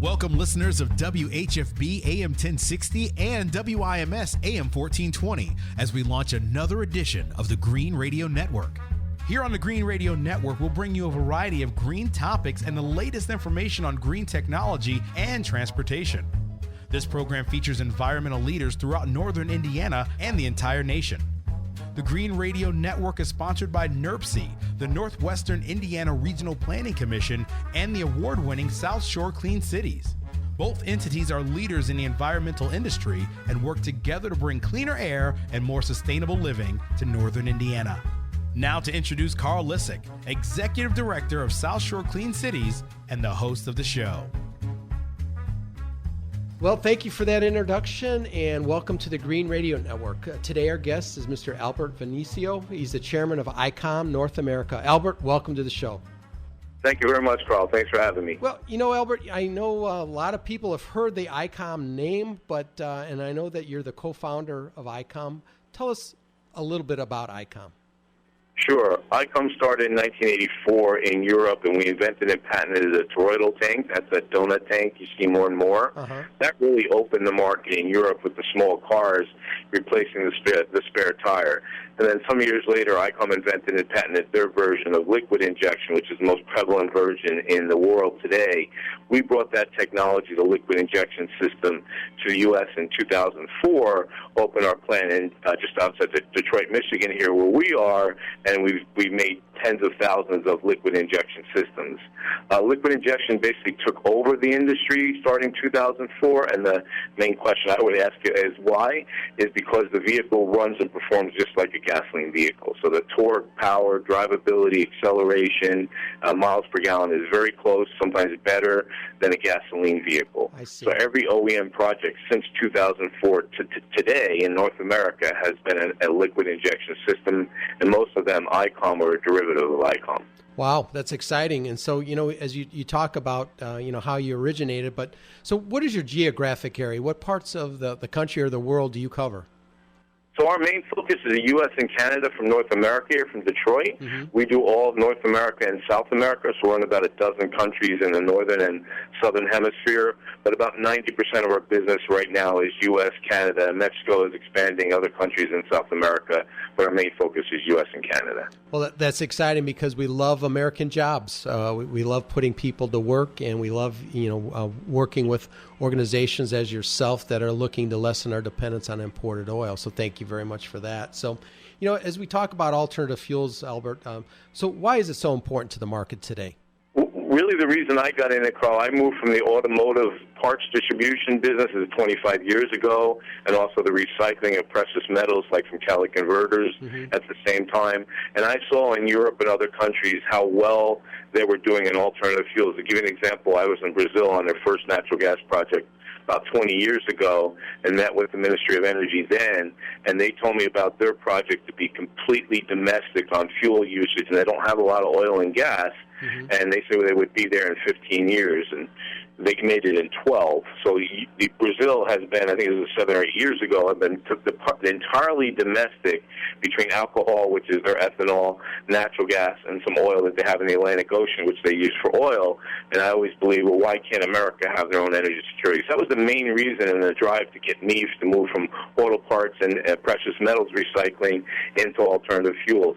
Welcome, listeners of WHFB AM 1060 and WIMS AM 1420, as we launch another edition of the Green Radio Network. Here on the Green Radio Network, we'll bring you a variety of green topics and the latest information on green technology and transportation. This program features environmental leaders throughout northern Indiana and the entire nation. The Green Radio Network is sponsored by NERPC, the Northwestern Indiana Regional Planning Commission, and the award-winning South Shore Clean Cities. Both entities are leaders in the environmental industry and work together to bring cleaner air and more sustainable living to northern Indiana. Now to introduce Carl Lisek, Executive Director of South Shore Clean Cities and the host of the show. Well, thank you for that introduction, and welcome to the Green Radio Network. Today our guest is Mr. Albert Venezio. He's the chairman of ICOM North America. Albert, welcome to the show. Thank you very much, Carl. Thanks for having me. Well, you know, Albert, I know a lot of people have heard the ICOM name, but and I know that you're the co-founder of ICOM. Tell us a little bit about ICOM. Sure. ICOM started in 1984 in Europe, and we invented and patented a toroidal tank. That's a donut tank you see more and more. That really opened the market in Europe with the small cars, replacing the spare tire. And then some years later, ICOM invented and patented their version of liquid injection, which is the most prevalent version in the world today. We brought that technology, the liquid injection system, to the U.S. in 2004, opened our plant in just outside Detroit, Michigan, here where we are, and we've made tens of thousands of liquid injection systems. Liquid injection basically took over the industry starting 2004, and the main question I would ask you is why? Is because the vehicle runs and performs just like a gasoline vehicle. So the torque, power, drivability, acceleration, miles per gallon is very close, sometimes better than a gasoline vehicle. I see. So every OEM project since 2004 to today in North America has been a liquid injection system, and most of them ICOM or a derivative of ICOM. Wow, that's exciting. And so, you know, as you talk about, you know, how you originated, but so what is your geographic area? What parts of the country or the world do you cover? So our main focus is the U.S. and Canada from North America here from Detroit. We do all of North America and South America, so we're in about a dozen countries in the northern and southern hemisphere. But about 90% of our business right now is U.S., Canada, and Mexico is expanding other countries in South America, but our main focus is U.S. and Canada. Well, that's exciting because we love American jobs. We love putting people to work, and we love, you know, working with organizations as yourself that are looking to lessen our dependence on imported oil. So thank you very much for that. So, you know, as we talk about alternative fuels, Albert, so why is it so important to the market today? Really, the reason I got in it, Carl, I moved from the automotive parts distribution business 25 years ago, and also the recycling of precious metals, like from catalytic converters at the same time. And I saw in Europe and other countries how well they were doing in alternative fuels. To give you an example, I was in Brazil on their first natural gas project about 20 years ago and met with the Ministry of Energy then, and they told me about their project to be completely domestic on fuel usage, and they don't have a lot of oil and gas, and they said they would be there in 15 years, and they made it in 12. So Brazil has been, I think it was 7 or 8 years ago, have been entirely domestic between alcohol, which is their ethanol, natural gas, and some oil that they have in the Atlantic Ocean, which they use for oil. And I always believe, well, why can't America have their own energy security? So that was the main reason in the drive to get me to move from auto parts and precious metals recycling into alternative fuels.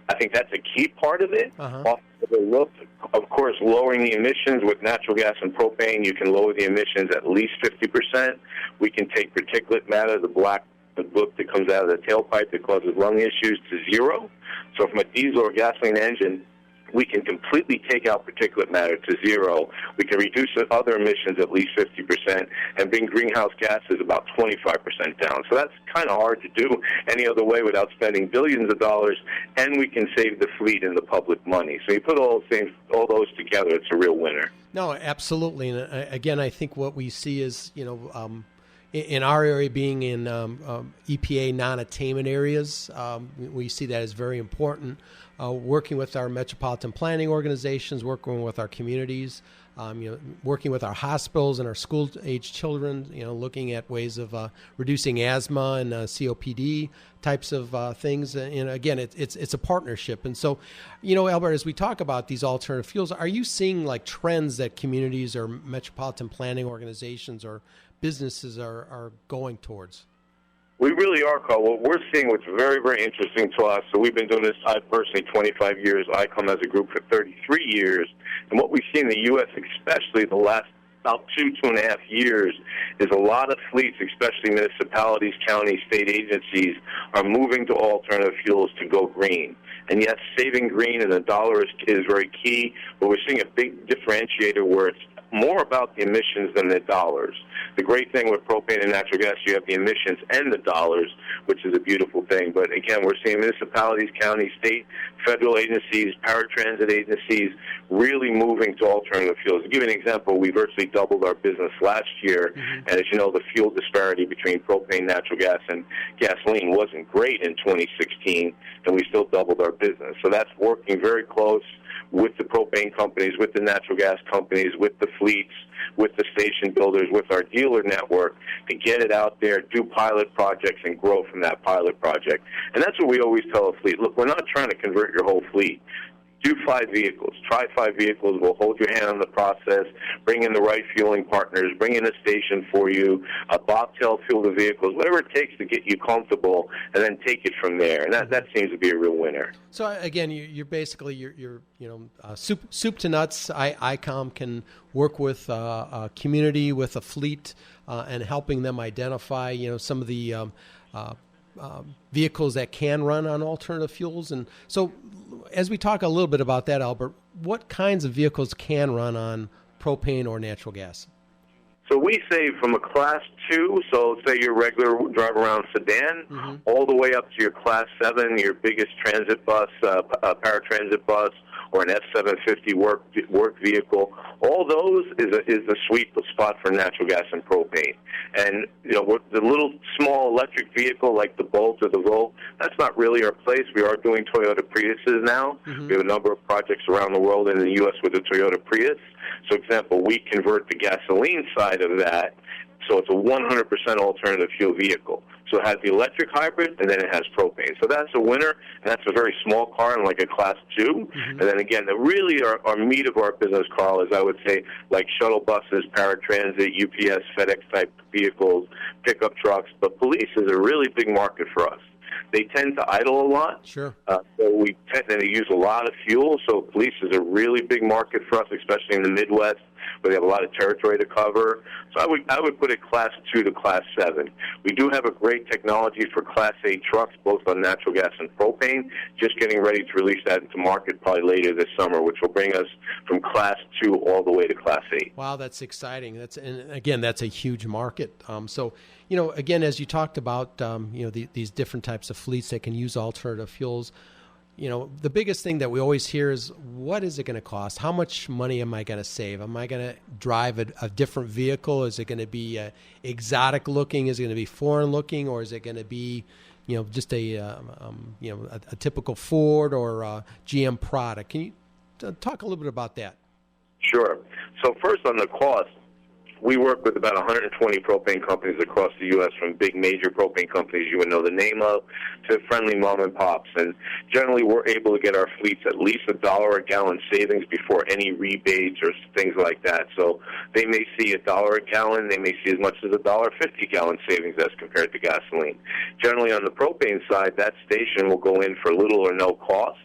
I think that's a key part of it. Of course, lowering the emissions with natural gas and propane, you can lower the emissions at least 50%. We can take particulate matter, the book that comes out of the tailpipe that causes lung issues, to zero. So from a diesel or gasoline engine, we can completely take out particulate matter to zero. We can reduce the other emissions at least 50% and bring greenhouse gases about 25% down. So that's kind of hard to do any other way without spending billions of dollars, and we can save the fleet and the public money. So you put all those together, it's a real winner. No, absolutely. And again, I think what we see is, you know, in our area being in EPA non-attainment areas, we see that as very important. Working with our metropolitan planning organizations, working with our communities, working with our hospitals and our school-age children, looking at ways of reducing asthma and COPD types of things. And again, it's a partnership. And so, Albert, as we talk about these alternative fuels, are you seeing like trends that communities or metropolitan planning organizations or businesses are going towards? We really are, Carl. What we're seeing, what's very, very interesting to us, so we've been doing this, I personally, 25 years, ICOM as a group for 33 years, and what we see in the U.S., especially the last about 2.5 years, is a lot of fleets, especially municipalities, counties, state agencies, are moving to alternative fuels to go green. And yes, saving green and $1 is very key, but we're seeing a big differentiator where it's more about the emissions than the dollars. The great thing with propane and natural gas, you have the emissions and the dollars, which is a beautiful thing. But again, we're seeing municipalities, counties, state, federal agencies, paratransit agencies really moving to alternative fuels. To give you an example, we virtually doubled our business last year. Mm-hmm. And as you know, the fuel disparity between propane, natural gas, and gasoline wasn't great in 2016, and we still doubled our business. So that's working very close with the propane companies, with the natural gas companies, with the fleets, with the station builders, with our dealer network to get it out there, do pilot projects, and grow from that pilot project. And that's what we always tell a fleet. Look, we're not trying to convert your whole fleet. Do 5 vehicles. Try 5 vehicles. We'll hold your hand on the process, bring in the right fueling partners, bring in a station for you, a bobtail fuel the vehicles, whatever it takes to get you comfortable, and then take it from there. And that seems to be a real winner. So again, you're basically soup to nuts. ICOM can work with a community, with a fleet, and helping them identify some of the vehicles that can run on alternative fuels. And so as we talk a little bit about that, Albert, what kinds of vehicles can run on propane or natural gas? So we say from a Class 2, so say your regular drive-around sedan, mm-hmm. all the way up to your Class 7, your biggest transit bus, paratransit bus, or an F-750 work vehicle. All those is the sweet spot for natural gas and propane. And, the little small electric vehicle like the Bolt or the Volt, that's not really our place. We are doing Toyota Priuses now. Mm-hmm. We have a number of projects around the world in the U.S. with the Toyota Prius. So, example, we convert the gasoline side of that, so it's a 100% alternative fuel vehicle. So it has the electric hybrid, and then it has propane. So that's a winner, and that's a very small car and like a Class 2. Mm-hmm. And then again, really our meat of our business, Carl, is I would say like shuttle buses, paratransit, UPS, FedEx-type vehicles, pickup trucks. But police is a really big market for us. They tend to idle a lot. Sure. So we tend to use a lot of fuel. So police is a really big market for us, especially in the Midwest, where they have a lot of territory to cover. So I would put it Class 2 to Class 7. We do have a great technology for Class 8 trucks, both on natural gas and propane. Just getting ready to release that into market probably later this summer, which will bring us from Class 2 all the way to Class 8. Wow, that's exciting. And again, that's a huge market. So, again, as you talked about, these different types of fleets that can use alternative fuels, the biggest thing that we always hear is, what is it going to cost? How much money am I going to save? Am I going to drive a different vehicle? Is it going to be exotic looking? Is it going to be foreign looking? Or is it going to be, just a typical Ford or GM product? Can you talk a little bit about that? Sure. So first on the cost, we work with about 120 propane companies across the U.S., from big major propane companies you would know the name of to friendly mom and pops. And generally we're able to get our fleets at least $1 a gallon savings before any rebates or things like that. So they may see $1 a gallon. They may see as much as $1.50 gallon savings as compared to gasoline. Generally on the propane side, that station will go in for little or no cost.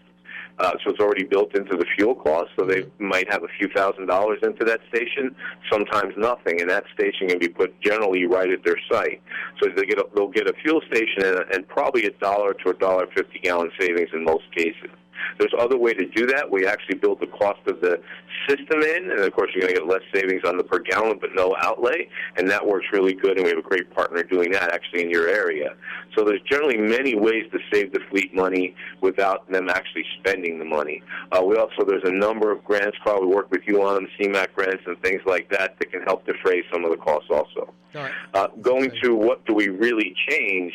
So it's already built into the fuel cost, so they might have a few $1,000s into that station, sometimes nothing, and that station can be put generally right at their site. So they'll get a fuel station and probably $1 to $1.50 gallon savings in most cases. There's other way to do that. We actually build the cost of the system in, and of course you're going to get less savings on the per gallon but no outlay, and that works really good, and we have a great partner doing that actually in your area. So there's generally many ways to save the fleet money without them actually spending the money. There's a number of grants, Carl, we work with you on, CMAQ grants and things like that can help defray some of the costs also. Going to what do we really change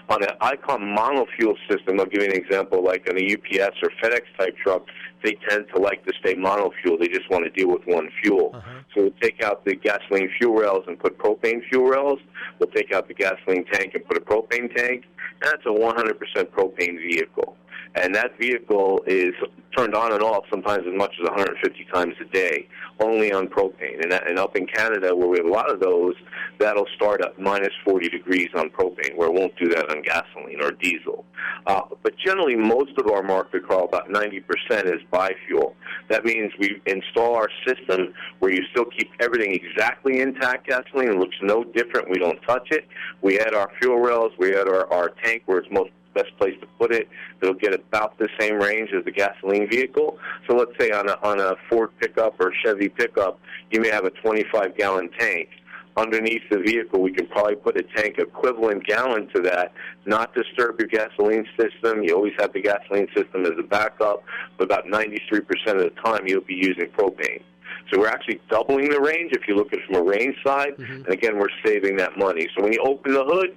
on an ICOM monofuel system, I'll give you an example, like on a UPS or FedEx type truck, they tend to like to stay monofuel. They just want to deal with one fuel. So we'll take out the gasoline fuel rails and put propane fuel rails. We'll take out the gasoline tank and put a propane tank. And that's a 100% propane vehicle. And that vehicle is turned on and off sometimes as much as 150 times a day, only on propane. And up in Canada, where we have a lot of those, that'll start at minus 40 degrees on propane, where it won't do that on gasoline or diesel. But generally, most of our market, Carl, about 90% is biofuel. That means we install our system where you still keep everything exactly intact gasoline. It looks no different. We don't touch it. We add our fuel rails. We add our tank where it's most best place to put it. It'll get about the same range as the gasoline vehicle. So let's say on a Ford pickup or Chevy pickup, you may have a 25-gallon tank. Underneath the vehicle, we can probably put a tank equivalent gallon to that, not disturb your gasoline system. You always have the gasoline system as a backup, but about 93% of the time you'll be using propane. So we're actually doubling the range if you look at it from a range side, and again, we're saving that money. So when you open the hood,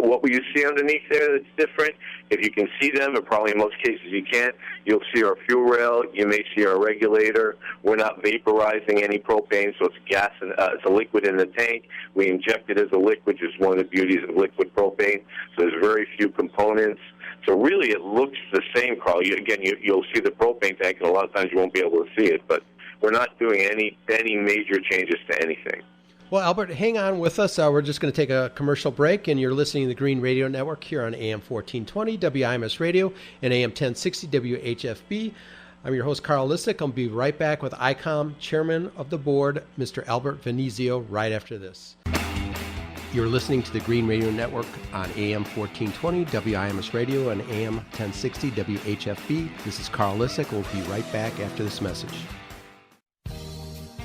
what will you see underneath there that's different? If you can see them, and probably in most cases you can't, you'll see our fuel rail, you may see our regulator. We're not vaporizing any propane, so it's gas, and it's a liquid in the tank. We inject it as a liquid, which is one of the beauties of liquid propane. So there's very few components. So really it looks the same, Carl. You'll see the propane tank, and a lot of times you won't be able to see it, but we're not doing any major changes to anything. Well, Albert, hang on with us. We're just going to take a commercial break, and you're listening to the Green Radio Network here on AM 1420 WIMS Radio and AM 1060 WHFB. I'm your host, Carl Lisek. I'll be right back with ICOM Chairman of the Board, Mr. Albert Venezio, right after this. You're listening to the Green Radio Network on AM 1420 WIMS Radio and AM 1060 WHFB. This is Carl Lisek. We'll be right back after this message.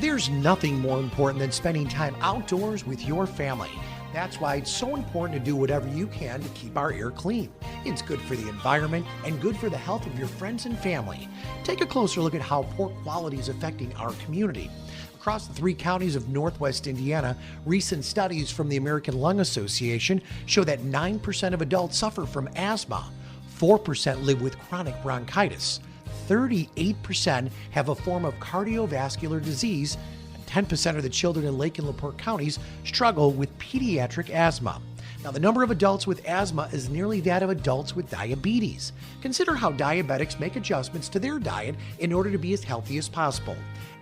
There's nothing more important than spending time outdoors with your family. That's why it's so important to do whatever you can to keep our air clean. It's good for the environment and good for the health of your friends and family. Take a closer look at how poor quality is affecting our community. Across the 3 counties of Northwest Indiana, recent studies from the American Lung Association show that 9% of adults suffer from asthma, 4% live with chronic bronchitis, 38% have a form of cardiovascular disease, and 10% of the children in Lake and LaPorte counties struggle with pediatric asthma. Now, the number of adults with asthma is nearly that of adults with diabetes. Consider how diabetics make adjustments to their diet in order to be as healthy as possible.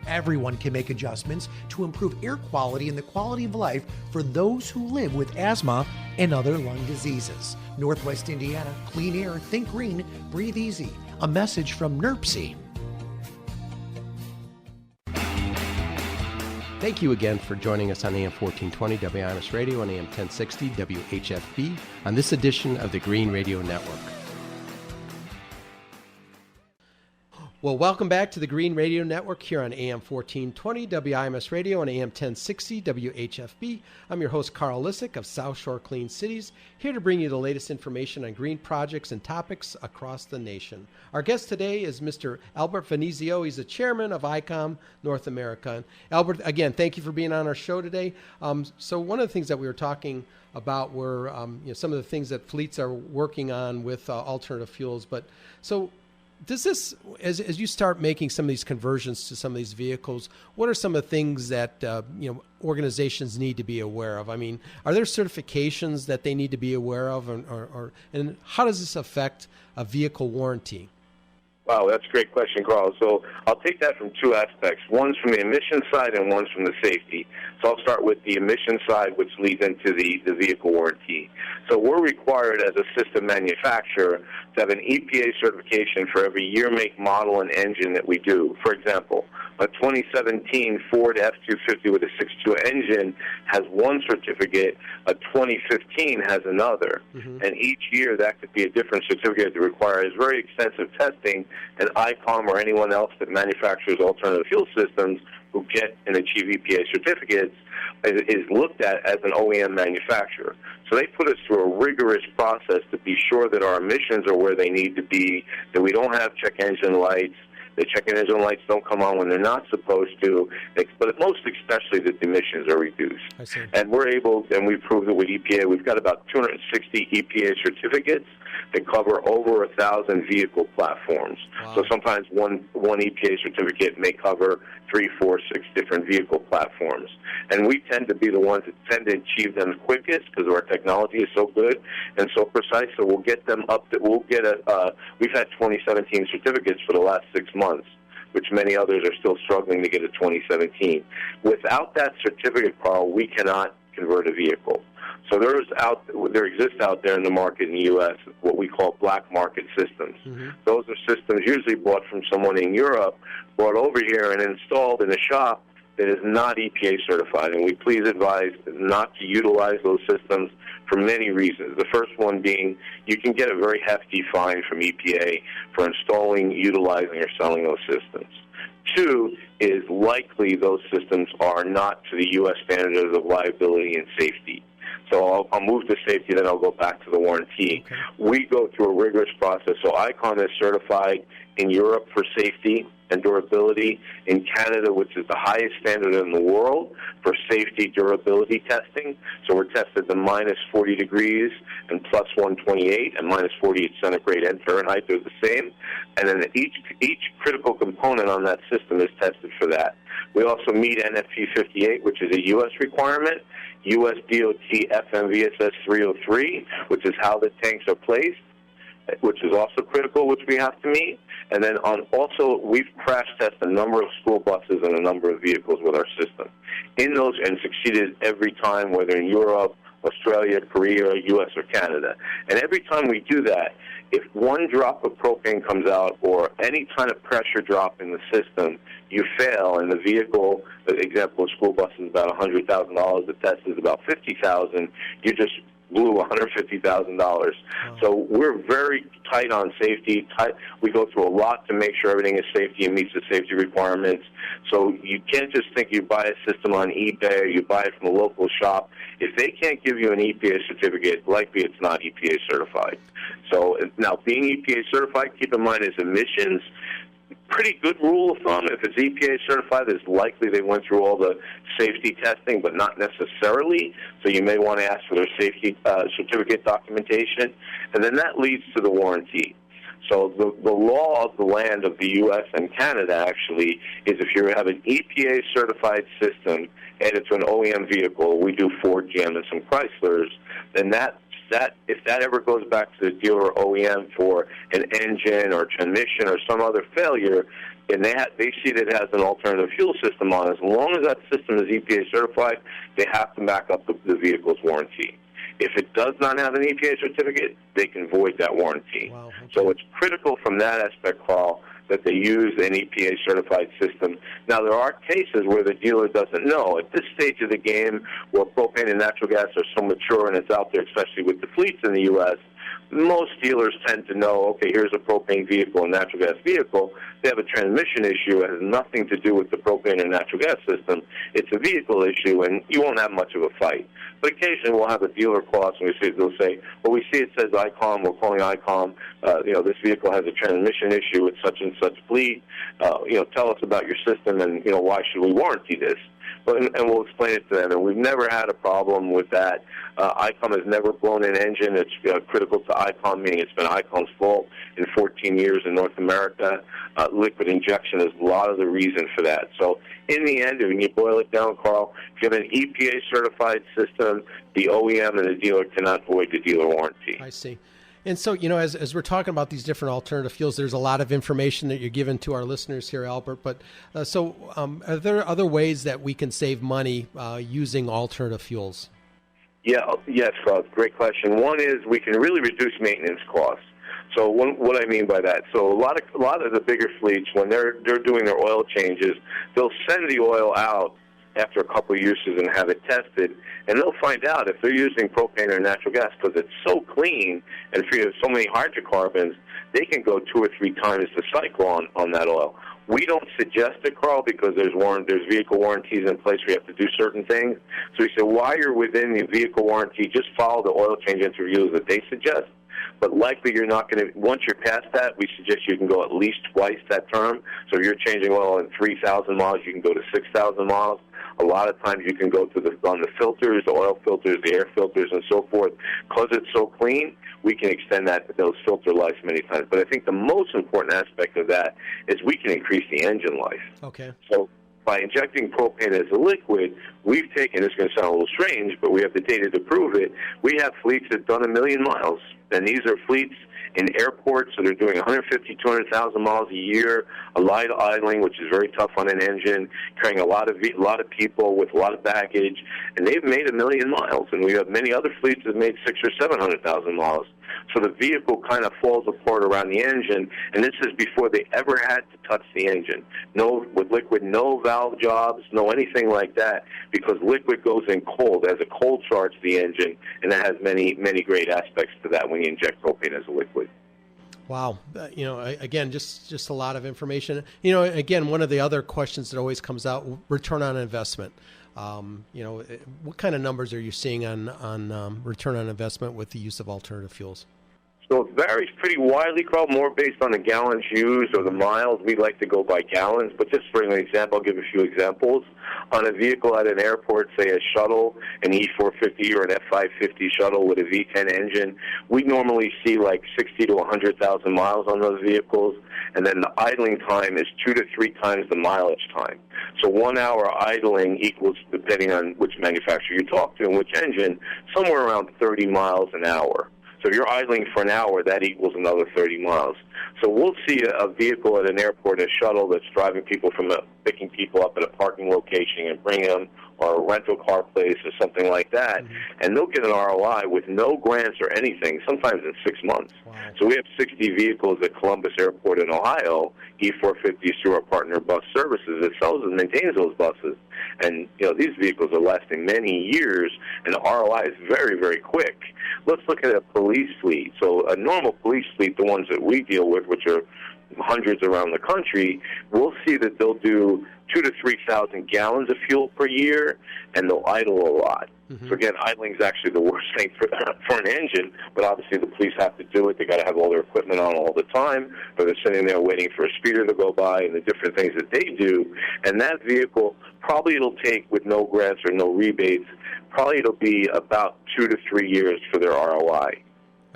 Everyone can make adjustments to improve air quality and the quality of life for those who live with asthma and other lung diseases. Northwest Indiana, clean air, think green, breathe easy. A message from NERPC. Thank you again for joining us on AM 1420 WIMS Radio and AM 1060 WHFB on this edition of the Green Radio Network. Well, welcome back to the Green Radio Network here on AM 1420 WIMS Radio and AM 1060 WHFB. I'm your host, Carl Lisek of South Shore Clean Cities, here to bring you the latest information on green projects and topics across the nation. Our guest today is Mr. Albert Venezio. He's the chairman of ICOM North America. And Albert, again, thank you for being on our show today. So one of the things that we were talking about were some of the things that fleets are working on with alternative fuels. But so does this, as you start making some of these conversions to some of these vehicles, what are some of the things that organizations need to be aware of? I mean, are there certifications that they need to be aware of, and how does this affect a vehicle warranty? Wow, that's a great question, Carl. So I'll take that from 2 aspects. One's from the emission side and one's from the safety. So I'll start with the emission side, which leads into the vehicle warranty. So we're required as a system manufacturer to have an EPA certification for every year, make, model, and engine that we do. For example, a 2017 Ford F-250 with a 6.2 engine has one certificate, a 2015 has another. And each year that could be a different certificate that requires very extensive testing, and ICOM or anyone else that manufactures alternative fuel systems who get and achieve EPA certificates is looked at as an OEM manufacturer. So they put us through a rigorous process to be sure that our emissions are where they need to be, that we don't have check engine lights, The check engine lights don't come on when they're not supposed to, but most especially that the emissions are reduced. I see. And we've proved it with EPA. We've got about 260 EPA certificates that cover over 1,000 vehicle platforms. Wow. So sometimes one EPA certificate may cover 3, 4, 6 different vehicle platforms. And we tend to be the ones that tend to achieve them quickest because our technology is so good and so precise. So we'll get them up. We've had 2017 certificates for the last 6 months, which many others are still struggling to get a 2017. Without that certificate, Carl, we cannot convert a vehicle. So there exists out there in the market in the U.S. what we call black market systems. Mm-hmm. Those are systems usually bought from someone in Europe, brought over here and installed in a shop that is not EPA certified. And we please advise not to utilize those systems for many reasons. The first one being you can get a very hefty fine from EPA for installing, utilizing, or selling those systems. 2 is likely those systems are not to the U.S. standards of liability and safety. So I'll move to safety, then I'll go back to the warranty. Okay. We go through a rigorous process. So ICOM is certified in Europe for safety and durability, in Canada, which is the highest standard in the world for safety durability testing. So we're tested to minus 40 degrees and plus 128, and minus 48 centigrade and Fahrenheit. They're the same. And then each critical component on that system is tested for that. We also meet NFP 58, which is a U.S. requirement, U.S. DOT FMVSS 303, which is how the tanks are placed, which is also critical, which we have to meet. And then we've crash tested a number of school buses and a number of vehicles with our system. In those, and succeeded every time, whether in Europe, Australia, Korea, U.S., or Canada. And every time we do that, if one drop of propane comes out or any kind of pressure drop in the system, you fail, and the vehicle, the example of school bus is about $100,000, the test is about $50,000, you just blew $150,000. Wow. So we're very tight on safety. We go through a lot to make sure everything is safety and meets the safety requirements. So you can't just think you buy a system on eBay or you buy it from a local shop. If they can't give you an EPA certificate, likely it's not EPA certified. So now, being EPA certified, keep in mind, is emissions. Pretty good rule of thumb. If it's EPA certified, it's likely they went through all the safety testing, but not necessarily. So you may want to ask for their safety certificate documentation. And then that leads to the warranty. So the law of the land of the U.S. and Canada actually is if you have an EPA certified system added to an OEM vehicle, we do Ford, GM, and some Chryslers, then that if that ever goes back to the dealer or OEM for an engine or transmission or some other failure, and they see that it has an alternative fuel system on, as long as that system is EPA certified, they have to back up the vehicle's warranty. If it does not have an EPA certificate, they can void that warranty. Wow, okay. So it's critical from that aspect, Carl, that they use an EPA-certified system. Now, there are cases where the dealer doesn't know. At this stage of the game, where propane and natural gas are so mature and it's out there, especially with the fleets in the U.S., most dealers tend to know, okay, here's a propane vehicle and natural gas vehicle. They have a transmission issue. It has nothing to do with the propane or natural gas system. It's a vehicle issue, and you won't have much of a fight. But occasionally we'll have a dealer call us, and they'll say, well, we see it says ICOM. We're calling ICOM. This vehicle has a transmission issue with such and such fleet. Tell us about your system, and, why should we warranty this? And we'll explain it to them. And we've never had a problem with that. ICOM has never blown an engine. It's critical to ICOM, meaning it's been ICOM's fault in 14 years in North America. Liquid injection is a lot of the reason for that. So in the end, when you boil it down, Carl, if you have an EPA-certified system, the OEM and the dealer cannot void the dealer warranty. I see. And so, as we're talking about these different alternative fuels, there's a lot of information that you're giving to our listeners here, Albert. But are there other ways that we can save money using alternative fuels? Yes, Rob, great question. One is we can really reduce maintenance costs. So what I mean by that, so a lot of the bigger fleets, when they're doing their oil changes, they'll send the oil out after a couple of uses and have it tested, and they'll find out if they're using propane or natural gas because it's so clean and free of so many hydrocarbons, they can go 2 or 3 times the cycle on that oil. We don't suggest it, Carl, because there's vehicle warranties in place. We have to do certain things. So we say, while you're within the vehicle warranty, just follow the oil change interviews that they suggest. but likely you're not going to, once you're past that, we suggest you can go at least twice that term. So if you're changing oil in 3,000 miles, you can go to 6,000 miles. A lot of times you can go to on the filters, the oil filters, the air filters, and so forth. Because it's so clean, we can extend those filter lives many times. But I think the most important aspect of that is we can increase the engine life. Okay. So by injecting propane as a liquid, we've taken, it's going to sound a little strange, but we have the data to prove it. We have fleets that have done 1 million miles, and these are fleets in airports that are doing 150, 200,000 miles a year, a lot of idling, which is very tough on an engine, carrying a lot of people with a lot of baggage, and they've made 1 million miles. And we have many other fleets that have made 600,000 or 700,000 miles. So the vehicle kind of falls apart around the engine, and this is before they ever had to touch the engine. No, with liquid, no valve jobs, no anything like that, because liquid goes in cold, as a cold charge to the engine, and that has many, many great aspects to that when you inject propane as a liquid. Wow. Again, just a lot of information. Again, one of the other questions that always comes out, return on investment. What kind of numbers are you seeing on return on investment with the use of alternative fuels? So it varies pretty widely, Carl, more based on the gallons used or the miles. We like to go by gallons, but just for an example, I'll give a few examples. On a vehicle at an airport, say a shuttle, an E450 or an F550 shuttle with a V10 engine, we normally see like 60 to 100,000 miles on those vehicles, and then the idling time is 2 to 3 times the mileage time. So 1 hour idling equals, depending on which manufacturer you talk to and which engine, somewhere around 30 miles an hour. So if you're idling for an hour, that equals another 30 miles. So we'll see a vehicle at an airport, a shuttle that's driving people picking people up at a parking location and bringing them, or a rental car place or something like that, and they'll get an ROI with no grants or anything, sometimes in 6 months. Wow. So we have 60 vehicles at Columbus Airport in Ohio, E450s through our partner bus services that sells and maintains those buses. And, these vehicles are lasting many years, and the ROI is very, very quick. Let's look at a police fleet. So a normal police fleet, the ones that we deal with, which are hundreds around the country, we'll see that they'll do 2,000 to 3,000 gallons of fuel per year, and they'll idle a lot. Mm-hmm. So again, idling is actually the worst thing for an engine, but obviously the police have to do it. They got to have all their equipment on all the time, or they're sitting there waiting for a speeder to go by, and the different things that they do. And that vehicle, probably it'll take, with no grants or no rebates, probably it'll be about 2 to 3 years for their ROI.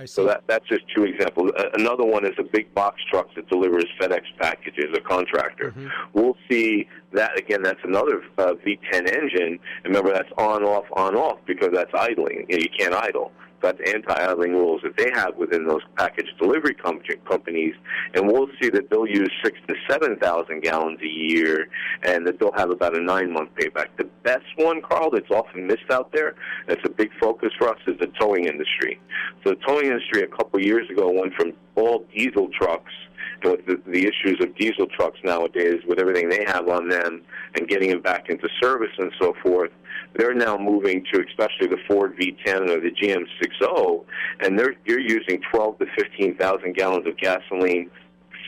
So that's just 2 examples. Another one is a big box truck that delivers FedEx packages, a contractor. Mm-hmm. We'll see that, again, that's another V10 engine. Remember, that's on-off, because that's idling. You can't idle. That's anti-idling rules that they have within those package delivery companies, and we'll see that they'll use 6,000 to 7,000 gallons a year, and that they'll have about a 9-month payback. The best one, Carl, that's often missed out there, that's a big focus for us, is the towing industry. So the towing industry a couple years ago went from all diesel trucks, and with the issues of diesel trucks nowadays, with everything they have on them, and getting them back into service and so forth, they're now moving to, especially the Ford V10 or the GM 6.0, and you're using 12,000 to 15,000 gallons of gasoline,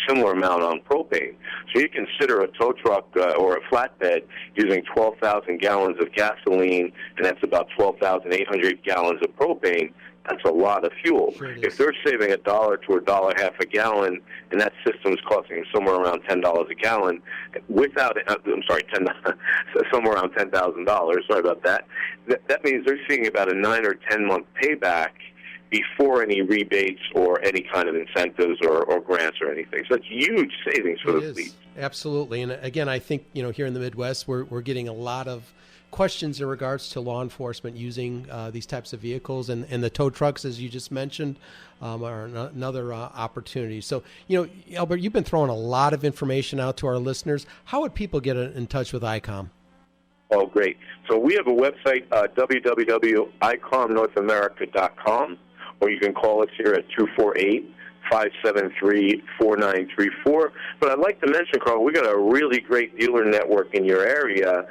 similar amount on propane. So you consider a tow truck or a flatbed using 12,000 gallons of gasoline, and that's about 12,800 gallons of propane. That's a lot of fuel. Sure, if they're saving $1 to $1.50 a gallon, and that system is costing them somewhere around $10 a gallon, somewhere around $10,000. Sorry about that. That means they're seeing about a 9 or 10 month payback before any rebates or any kind of incentives or grants or anything. So it's huge savings for the fleet. Absolutely. And again, I think here in the Midwest, we're getting a lot of questions in regards to law enforcement using these types of vehicles, and the tow trucks, as you just mentioned, are another opportunity. So, Albert, you've been throwing a lot of information out to our listeners. How would people get in touch with ICOM? Oh, great. So we have a website, www.icomnorthamerica.com, or you can call us here at 248-573-4934. But I'd like to mention, Carl, we got a really great dealer network in your area.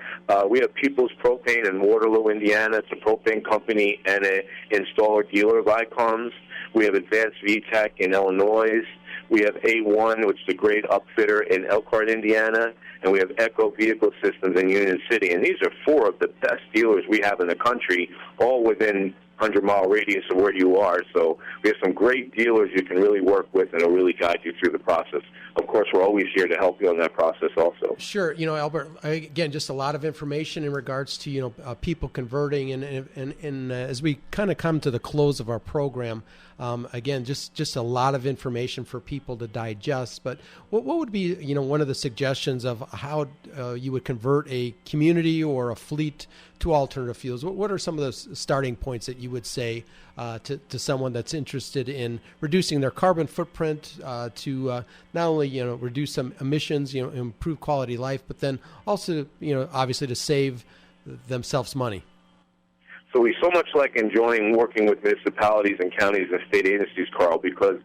We have People's Propane in Waterloo, Indiana. It's a propane company and an installer dealer of ICOMs. We have Advanced VTech in Illinois. We have A1, which is a great upfitter in Elkhart, Indiana. And we have Echo Vehicle Systems in Union City. And these are 4 of the best dealers we have in the country, all within 100-mile radius of where you are. So we have some great dealers you can really work with and will really guide you through the process. Of course, we're always here to help you in that process also. Sure. Albert, again, just a lot of information in regards to, people converting. And as we kind of come to the close of our program, again, just a lot of information for people to digest. But what would be, one of the suggestions of how you would convert a community or a fleet to alternative fuels? What are some of those starting points that you would say to someone that's interested in reducing their carbon footprint to not only reduce some emissions, improve quality of life, but then also obviously to save themselves money? So we so much like enjoying working with municipalities and counties and state agencies, Carl, because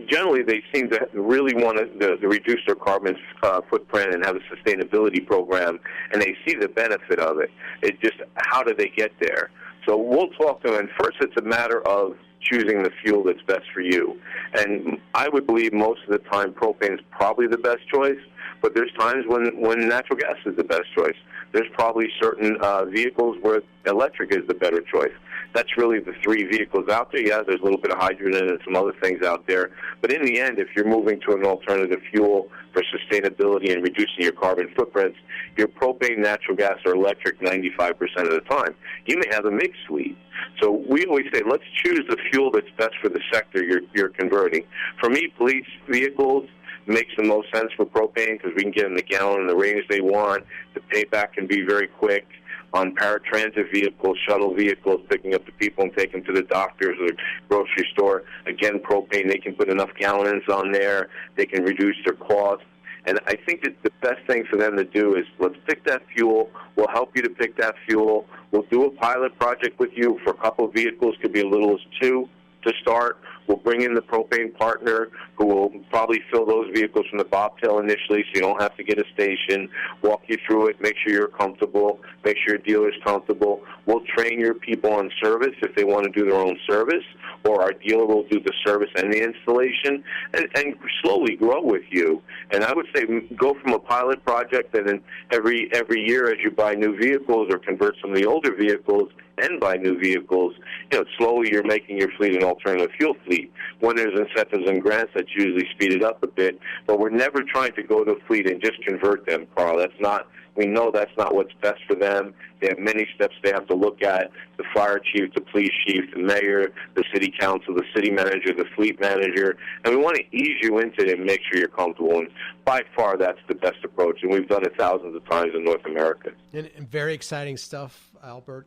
generally they seem to really want to reduce their carbon footprint and have a sustainability program, and they see the benefit of it. It's just, how do they get there? So we'll talk to them, and first it's a matter of choosing the fuel that's best for you. And I would believe most of the time propane is probably the best choice, but there's times when natural gas is the best choice. There's probably certain vehicles where electric is the better choice. That's really the three vehicles out there. Yeah, there's a little bit of hydrogen and some other things out there. But in the end, if you're moving to an alternative fuel for sustainability and reducing your carbon footprints, you're propane, natural gas, or electric 95% of the time. You may have a mixed fleet. So we always say, let's choose the fuel that's best for the sector you're converting. For me, police vehicles makes the most sense for propane because we can get them the gallon and the range they want. The payback can be very quick. On paratransit vehicles, shuttle vehicles, picking up the people and taking them to the doctors or the grocery store, again, propane, they can put enough gallons on there. They can reduce their cost. And I think that the best thing for them to do is, let's pick that fuel. We'll help you to pick that fuel. We'll do a pilot project with you for a couple of vehicles, could be as little as 2 to start. We'll bring in the propane partner who will probably fill those vehicles from the bobtail initially so you don't have to get a station, walk you through it, make sure you're comfortable, make sure your dealer's comfortable. We'll train your people on service if they want to do their own service, or our dealer will do the service and the installation and slowly grow with you. And I would say go from a pilot project, and then every year as you buy new vehicles or convert some of the older vehicles and buy new vehicles, slowly you're making your fleet an alternative fuel fleet. When there's incentives and grants, that usually speed it up a bit. But we're never trying to go to a fleet and just convert them, Carl. We know that's not what's best for them. They have many steps they have to look at: the fire chief, the police chief, the mayor, the city council, the city manager, the fleet manager. And we want to ease you into it and make sure you're comfortable. And by far, that's the best approach. And we've done it thousands of times in North America. And very exciting stuff, Albert.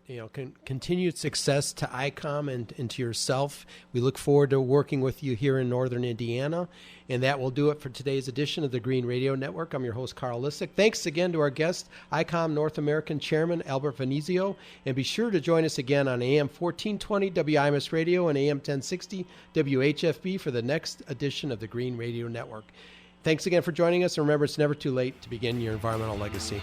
Continued success to ICOM and to yourself. We look forward to working with you here in Northern Indiana. And that will do it for today's edition of the Green Radio Network. I'm your host, Carl Lisek. Thanks again to our guest, ICOM North American Chairman Albert Venezio. And be sure to join us again on AM 1420 WIMS Radio and AM 1060 WHFB for the next edition of the Green Radio Network. Thanks again for joining us. And remember, it's never too late to begin your environmental legacy.